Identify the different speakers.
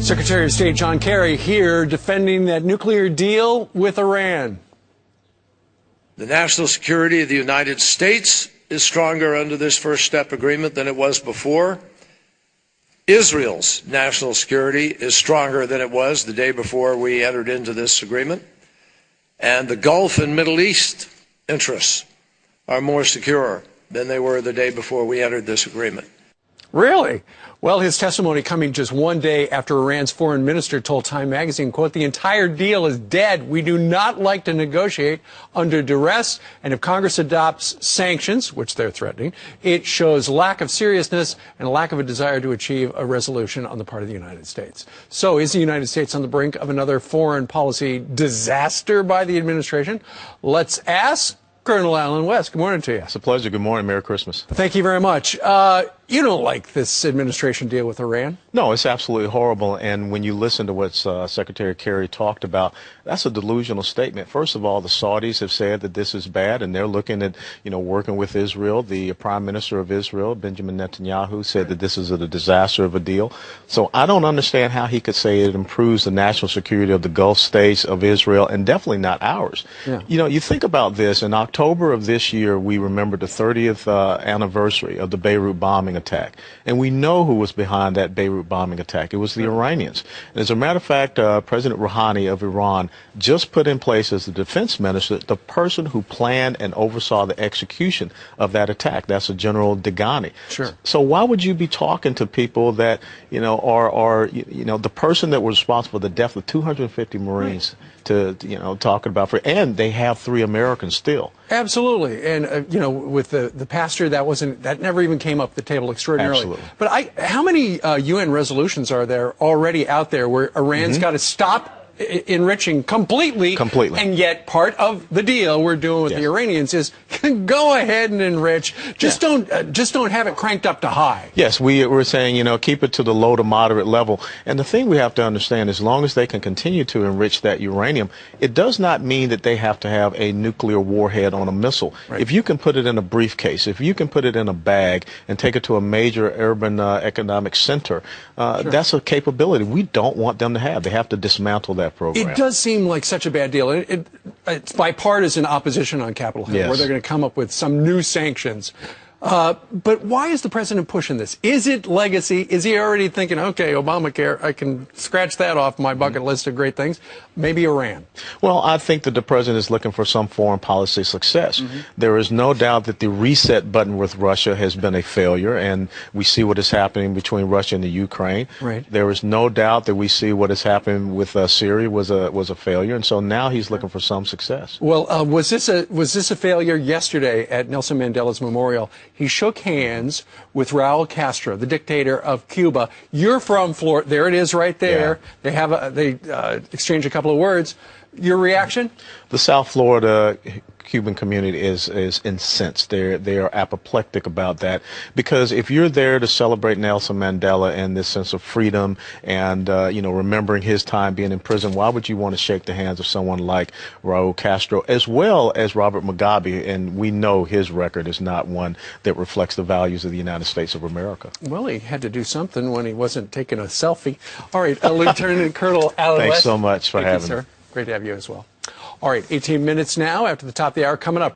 Speaker 1: Secretary of State John Kerry here defending that nuclear deal with Iran.
Speaker 2: The national security of the United States is stronger under this first step agreement than it was before. Israel's national security is stronger than it was the day before we entered into this agreement. And the Gulf and Middle East interests are more secure than they were the day before we entered this agreement.
Speaker 1: Really? Well, his testimony coming just one day after Iran's foreign minister told Time magazine, quote, "The entire deal is dead. We do not like to negotiate under duress. And if Congress adopts sanctions, which they're threatening, it shows lack of seriousness and a lack of a desire to achieve a resolution on the part of the United States." So is the United States on the brink of another foreign policy disaster by the administration? Let's ask Colonel Alan West. Good morning to you.
Speaker 3: It's a pleasure. Good morning. Merry Christmas.
Speaker 1: Thank you very much. You don't like this administration deal with Iran?
Speaker 3: No, it's absolutely horrible. And when you listen to what Secretary Kerry talked about, that's a delusional statement. First of all, the Saudis have said that this is bad, and they're looking at, working with Israel. The Prime Minister of Israel, Benjamin Netanyahu, said that this is a disaster of a deal. So I don't understand how he could say it improves the national security of the Gulf states of Israel, and definitely not ours.
Speaker 1: Yeah.
Speaker 3: You think about this. In October of this year, we remember the 30th anniversary of the Beirut bombing attack. And we know who was behind that Beirut bombing attack. It was the Iranians. And as a matter of fact, President Rouhani of Iran just put in place as the defense minister the person who planned and oversaw the execution of that attack. That's a General Degani.
Speaker 1: Sure.
Speaker 3: So why would you be talking to people that, are the person that was responsible for the death of 250 Marines to, talking about, and they have 3 Americans still.
Speaker 1: Absolutely. And, with the pastor, that never even came up the table extraordinarily.
Speaker 3: Absolutely.
Speaker 1: But how many UN resolutions are there already out there where Iran's got to stop enriching completely, and yet part of the deal we're doing with the Iranians is go ahead and enrich, just don't have it cranked up to high.
Speaker 3: Yes, we're saying, keep it to the low to moderate level. And the thing we have to understand, as long as they can continue to enrich that uranium, it does not mean that they have to have a nuclear warhead on a missile.
Speaker 1: Right.
Speaker 3: If you can put it in a briefcase, if you can put it in a bag and take it to a major urban economic center, that's a capability we don't want them to have. They have to dismantle that program.
Speaker 1: It does seem like such a bad deal. It's bipartisan opposition on Capitol Hill, where they're going to come up with some new sanctions. But why is the president pushing this? Is it legacy? Is he already thinking, okay, Obamacare, I can scratch that off my bucket list of great things? Maybe Iran.
Speaker 3: Well, I think that the president is looking for some foreign policy success. There is no doubt that the reset button with Russia has been a failure, and we see what is happening between Russia and the Ukraine.
Speaker 1: Right.
Speaker 3: There is no doubt that we see what is happening with Syria was a failure, and so now he's looking for some success.
Speaker 1: Well, was this a failure yesterday at Nelson Mandela's memorial? He shook hands with Raul Castro, the dictator of Cuba. You're from Florida. There it is right there. Yeah. They exchange a couple of words. Your reaction?
Speaker 3: The South Florida Cuban community is incensed. They are apoplectic about that, because if you're there to celebrate Nelson Mandela and this sense of freedom and remembering his time being in prison, why would you want to shake the hands of someone like Raul Castro as well as Robert Mugabe? And we know his record is not one that reflects the values of the United States of America.
Speaker 1: Well, he had to do something when he wasn't taking a selfie. All right, Lieutenant Colonel Alan West.
Speaker 3: Thanks so much for having me.
Speaker 1: Thank you, sir. Great to have you as well. All right, 18 minutes now after the top of the hour coming up.